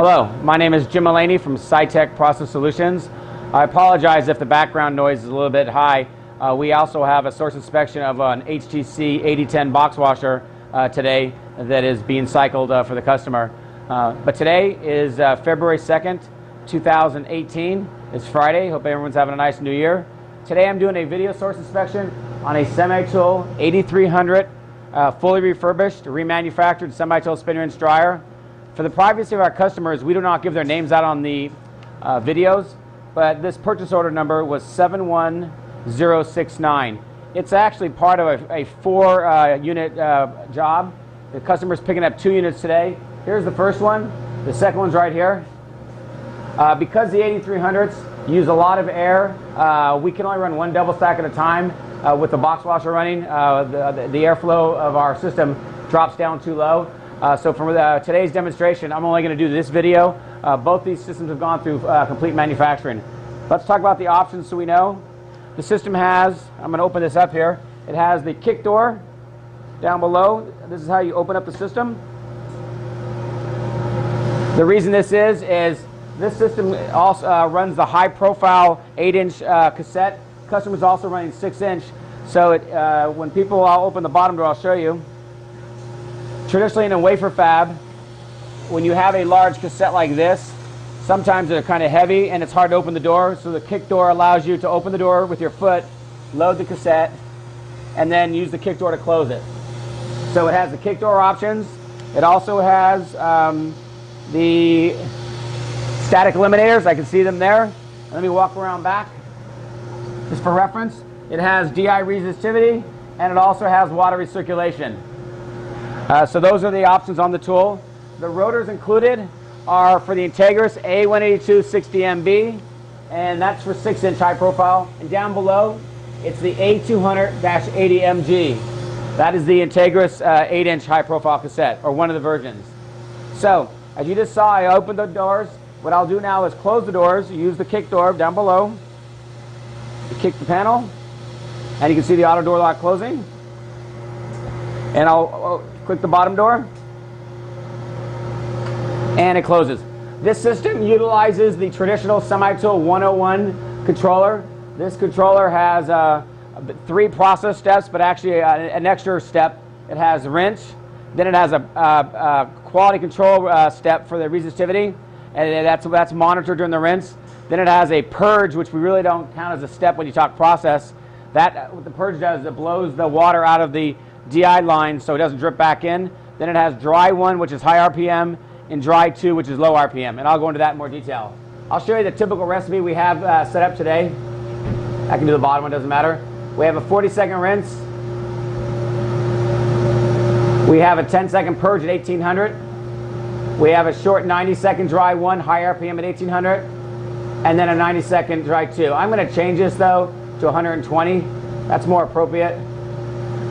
Hello, my name is Jim Mullaney from Sitek Process Solutions. I apologize if the background noise is a little bit high. We also have a source inspection of an HTC 8010 box washer today that is being cycled for the customer. But today is February 2nd, 2018. It's Friday. Hope everyone's having a nice new year. Today I'm doing a video source inspection on a semi-tool 8300 fully refurbished, remanufactured semi-tool spin rinse dryer. For the privacy of our customers, we do not give their names out on the videos, but this purchase order number was 71069. It's actually part of a 4-unit job. The customer's picking up 2 units today. Here's the first one. The second one's right here. Because the 8300s use a lot of air, we can only run 1 double stack at a time with the box washer running. The airflow of our system drops down too low. So for today's demonstration, I'm only going to do this video. Both these systems have gone through complete manufacturing. Let's talk about the options so we know. The system has, I'm going to open this up here, it has the kick door down below. This is how you open up the system. The reason this is this system also runs the high profile 8-inch cassette. Customer's also running 6-inch. So when people, I'll open the bottom door, I'll show you. Traditionally in a wafer fab, when you have a large cassette like this, sometimes they're kind of heavy and it's hard to open the door, so the kick door allows you to open the door with your foot, load the cassette, and then use the kick door to close it. So it has the kick door options. It also has the static eliminators. I can see them there. Let me walk around back just for reference. It has DI resistivity and it also has water recirculation. So those are the options on the tool. The rotors included are for the Integris A182-60MB, and that's for 6-inch high profile. And down below, it's the A200-80MG. That is the Integris 8-inch high profile cassette, or one of the versions. So, as you just saw, I opened the doors. What I'll do now is close the doors, use the kick door down below, you kick the panel, and you can see the auto door lock closing. And I'll click the bottom door, and it closes. This system utilizes the traditional semi-tool 101 controller. This controller has 3 process steps, but actually an extra step. It has rinse, then it has a quality control step for the resistivity, and that's monitored during the rinse. Then it has a purge, which we really don't count as a step when you talk process. What the purge does is it blows the water out of the DI line so it doesn't drip back in. Then it has dry 1, which is high RPM, and dry 2, which is low RPM, and I'll go into that in more detail. I'll show you the typical recipe we have set up today. I can do the bottom one, doesn't matter. We have a 40-second rinse. We have a 10-second purge at 1800. We have a short 90-second dry 1, high RPM at 1800, and then a 90-second dry 2. I'm going to change this though to 120. That's more appropriate.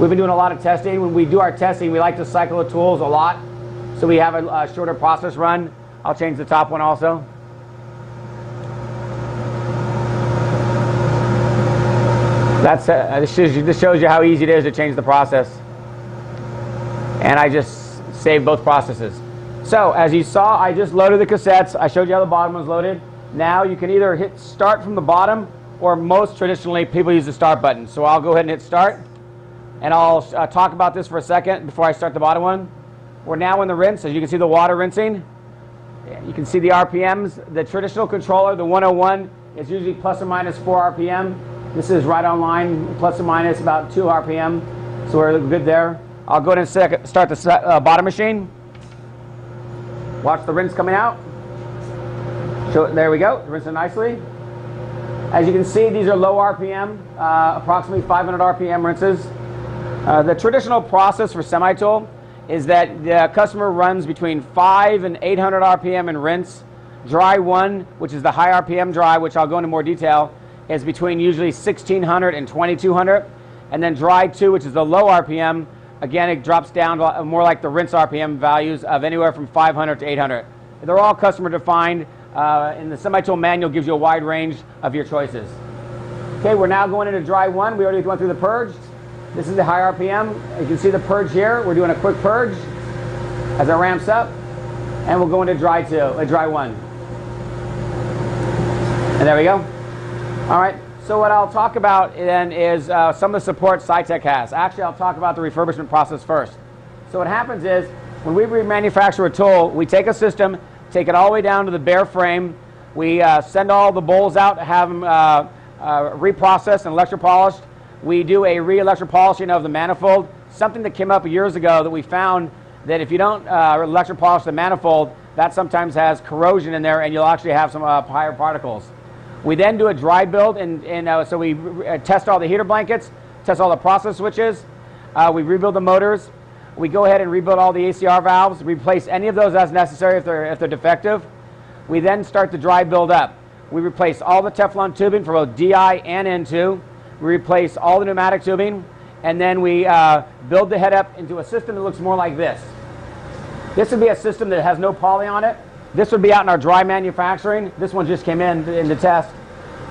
We've been doing a lot of testing. When we do our testing, we like to cycle the tools a lot, so we have a shorter process run. I'll change the top one also. This shows you how easy it is to change the process. And I just saved both processes. So as you saw, I just loaded the cassettes. I showed you how the bottom was loaded. Now you can either hit start from the bottom, or most traditionally people use the start button. So I'll go ahead and hit start. And I'll talk about this for a second before I start the bottom one. We're now in the rinse. As you can see the water rinsing. You can see the RPMs. The traditional controller, the 101, is usually plus or minus 4 RPM. This is right on line, plus or minus about 2 RPM. So we're good there. I'll go ahead and start the bottom machine. Watch the rinse coming out. There we go, rinsing nicely. As you can see, these are low RPM, approximately 500 RPM rinses. The traditional process for semi-tool is that the customer runs between 5 and 800 RPM in rinse. Dry 1, which is the high RPM dry, which I'll go into more detail, is between usually 1600 and 2200. And then dry 2, which is the low RPM, again it drops down to more like the rinse RPM values of anywhere from 500 to 800. They're all customer defined, and the semi-tool manual gives you a wide range of your choices. Okay, we're now going into dry 1. We already went through the purge. This is the high RPM. You can see the purge here. We're doing a quick purge as it ramps up. And we'll go into dry 1. And there we go. All right. So what I'll talk about then is some of the support Sitek has. Actually, I'll talk about the refurbishment process first. So what happens is, when we remanufacture a tool, we take a system, take it all the way down to the bare frame. We send all the bowls out to have them reprocessed and electropolished. We do a re-electropolishing of the manifold, something that came up years ago that we found that if you don't electropolish the manifold, that sometimes has corrosion in there and you'll actually have some higher particles. We then do a dry build, and so we test all the heater blankets, test all the process switches, we rebuild the motors, we go ahead and rebuild all the ACR valves, replace any of those as necessary if they're defective. We then start the dry build up. We replace all the Teflon tubing for both DI and N2. We replace all the pneumatic tubing, and then we build the head up into a system that looks more like this. This would be a system that has no poly on it. This would be out in our dry manufacturing. This one just came in the test.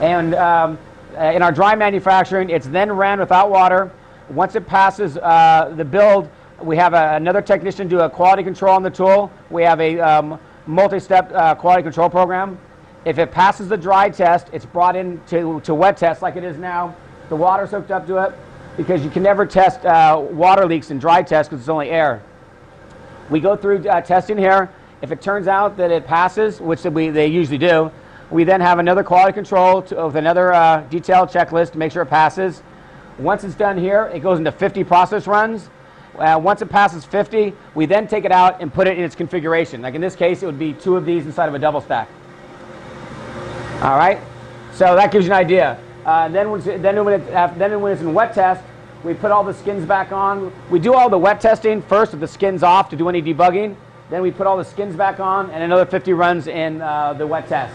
And in our dry manufacturing, it's then ran without water. Once it passes the build, we have another technician do a quality control on the tool. We have a multi-step quality control program. If it passes the dry test, it's brought in to wet test like it is now. The water's hooked up to it because you can never test water leaks in dry test because it's only air. We go through testing here. If it turns out that it passes, which they usually do, we then have another quality control with another detailed checklist to make sure it passes. Once it's done here, it goes into 50 process runs. Once it passes 50, we then take it out and put it in its configuration. Like in this case, it would be 2 of these inside of a double stack. All right, so that gives you an idea. Then when it's in wet test, we put all the skins back on. We do all the wet testing first with the skins off to do any debugging. Then we put all the skins back on and another 50 runs in the wet test.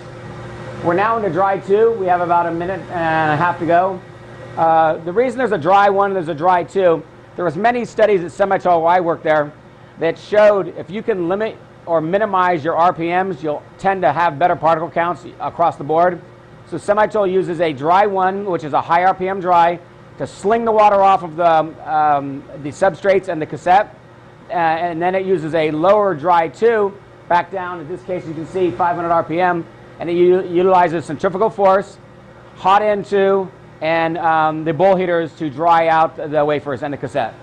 We're now into dry 2. We have about a minute and a half to go. The reason there's a dry 1 and there's a dry 2, there was many studies at Semitol while I worked there that showed if you can limit or minimize your RPMs, you'll tend to have better particle counts across the board. So Semitol uses a dry 1, which is a high RPM dry, to sling the water off of the substrates and the cassette. And then it uses a lower dry 2 back down. In this case, you can see 500 RPM, and it utilizes centrifugal force, hot N2, and the bowl heaters to dry out the wafers and the cassette.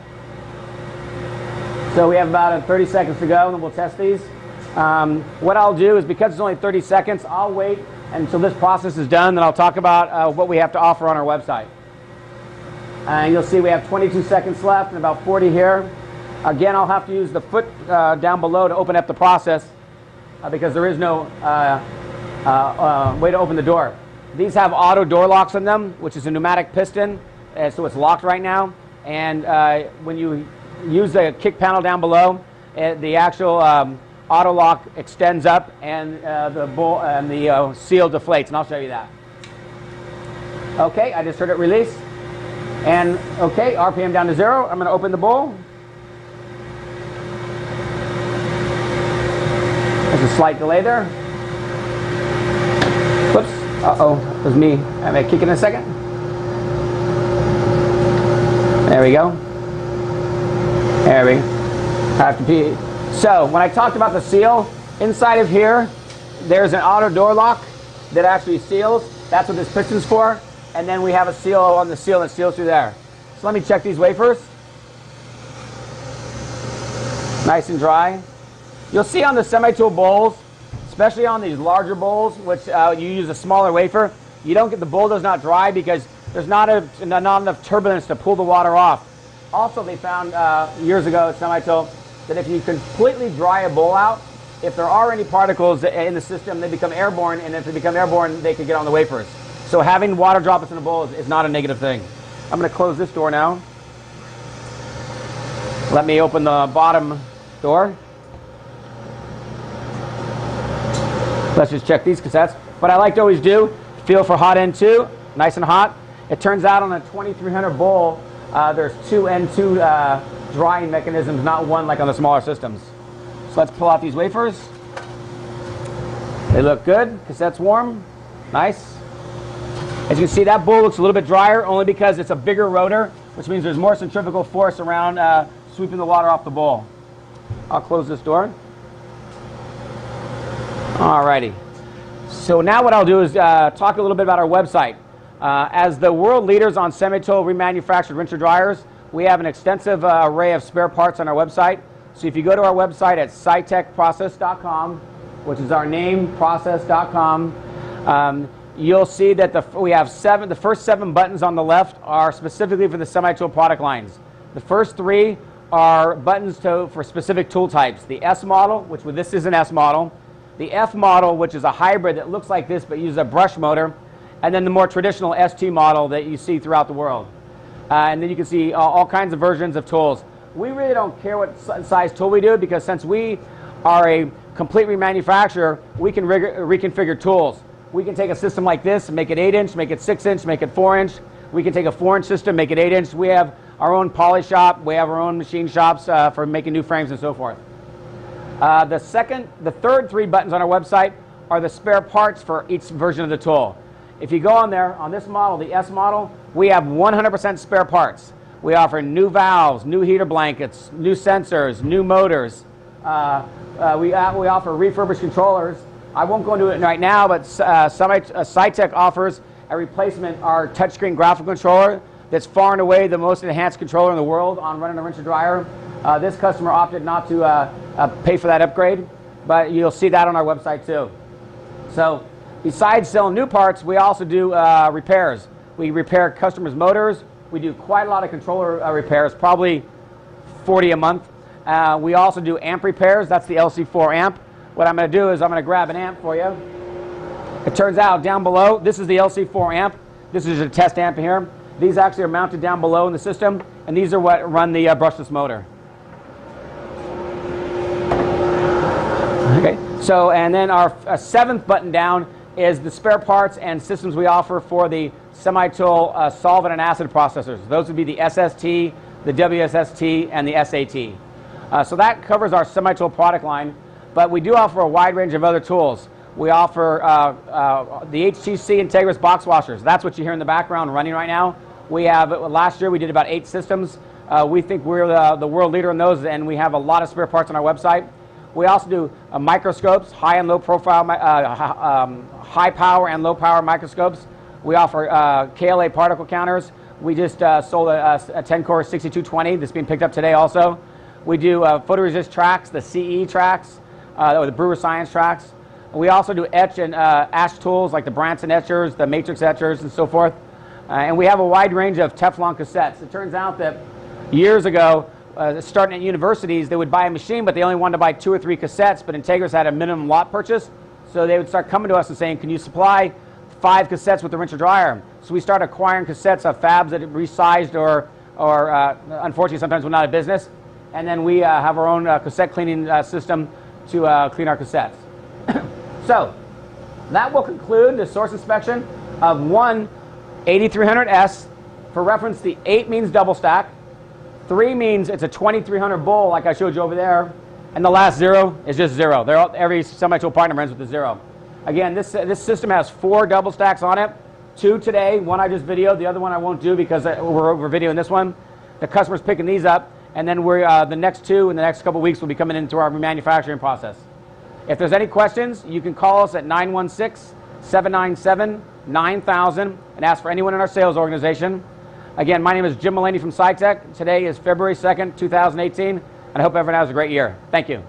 So we have about 30 seconds to go, and then we'll test these. What I'll do is, because it's only 30 seconds, I'll wait until this process is done, then I'll talk about what we have to offer on our website. You'll see we have 22 seconds left and about 40 here. Again, I'll have to use the foot down below to open up the process because there is no way to open the door. These have auto door locks in them, which is a pneumatic piston, so it's locked right now. And when you use the kick panel down below, the actual auto lock extends up and the seal deflates, and I'll show you that. Okay, I just heard it release. And okay, RPM down to 0. I'm going to open the bowl. There's a slight delay there. Whoops. Uh-oh. It was me. I may kick in a second. There we go. There we have to pee. So, when I talked about the seal, inside of here, there's an auto door lock that actually seals. That's what this piston's for. And then we have a seal on the seal that seals through there. So let me check these wafers. Nice and dry. You'll see on the Semitool bowls, especially on these larger bowls, which you use a smaller wafer, you don't get, the bowl does not dry because there's not enough turbulence to pull the water off. Also, they found years ago at Semitool that if you completely dry a bowl out, if there are any particles in the system, they become airborne, and if they become airborne, they can get on the wafers. So having water droplets in a bowl is not a negative thing. I'm going to close this door now. Let me open the bottom door. Let's just check these cassettes. What I like to always do, feel for hot N2, nice and hot. It turns out on a 2300 bowl, there's 2 N2 drying mechanisms, not one like on the smaller systems. So let's pull out these wafers. They look good. Cassette's warm. Nice. As you can see, that bowl looks a little bit drier only because it's a bigger rotor, which means there's more centrifugal force around sweeping the water off the bowl. I'll close this door. Alrighty. So now what I'll do is talk a little bit about our website. As the world leaders on semi-tool remanufactured rinser dryers, we have an extensive array of spare parts on our website. So if you go to our website at sitekprocess.com, which is our name, process.com, you'll see that we have the first 7 buttons on the left are specifically for the semi-tool product lines. The first 3 are buttons for specific tool types. The S model, which this is an S model. The F model, which is a hybrid that looks like this but uses a brush motor. And then the more traditional ST model that you see throughout the world. And then you can see all kinds of versions of tools. We really don't care what size tool we do, because since we are a complete remanufacturer, we can reconfigure tools. We can take a system like this and make it 8-inch, make it 6-inch, make it 4-inch. We can take a 4-inch system, make it 8-inch. We have our own poly shop. We have our own machine shops for making new frames and so forth. The third 3 buttons on our website are the spare parts for each version of the tool. If you go on there, on this model, the S model, we have 100% spare parts. We offer new valves, new heater blankets, new sensors, new motors. We offer refurbished controllers. I won't go into it right now, but Sitek offers a replacement, our touchscreen graphical controller that's far and away the most enhanced controller in the world on running a rinser dryer. This customer opted not to pay for that upgrade, but you'll see that on our website too. So besides selling new parts, we also do repairs. We repair customers' motors. We do quite a lot of controller repairs, probably 40 a month. We also do amp repairs. That's the LC4 amp. What I'm going to do is I'm going to grab an amp for you. It turns out down below, this is the LC4 amp. This is a test amp here. These actually are mounted down below in the system, and these are what run the brushless motor. Okay. So, and then our 7th button down is the spare parts and systems we offer for the semi-tool solvent and acid processors. Those would be the SST, the WSST, and the SAT. So that covers our semi-tool product line, but we do offer a wide range of other tools. We offer the HTC Integris box washers. That's what you hear in the background running right now. We have, last year we did about 8 systems. We think we're the world leader in those, and we have a lot of spare parts on our website. We also do microscopes, high and low profile, high power and low power microscopes. We offer KLA particle counters. We just sold a 10-core 6220 that's being picked up today also. We do photoresist tracks, the CE tracks, or the Brewer Science tracks. We also do etch and ash tools like the Branson etchers, the matrix etchers, and so forth. And we have a wide range of Teflon cassettes. It turns out that years ago, starting at universities, they would buy a machine, but they only wanted to buy 2 or 3 cassettes, but Integris had a minimum lot purchase. So they would start coming to us and saying, can you supply 5 cassettes with the rinser dryer? So we started acquiring cassettes of fabs that had resized or unfortunately sometimes went out of business. And then we have our own cassette cleaning system to clean our cassettes. So that will conclude the source inspection of one 8300S. For reference, the 8 means double stack. 3 means it's a 2300 bowl like I showed you over there. And the last 0 is just 0. Every semi-tool partner runs with the 0. Again, this system has 4 double stacks on it. 2 today, 1 I just videoed, the other one I won't do because we're videoing this one. The customer's picking these up, and then the next 2 in the next couple weeks will be coming into our manufacturing process. If there's any questions, you can call us at 916-797-9000 and ask for anyone in our sales organization. Again, my name is Jim Mullaney from Sitek. Today is February 2nd, 2018, and I hope everyone has a great year. Thank you.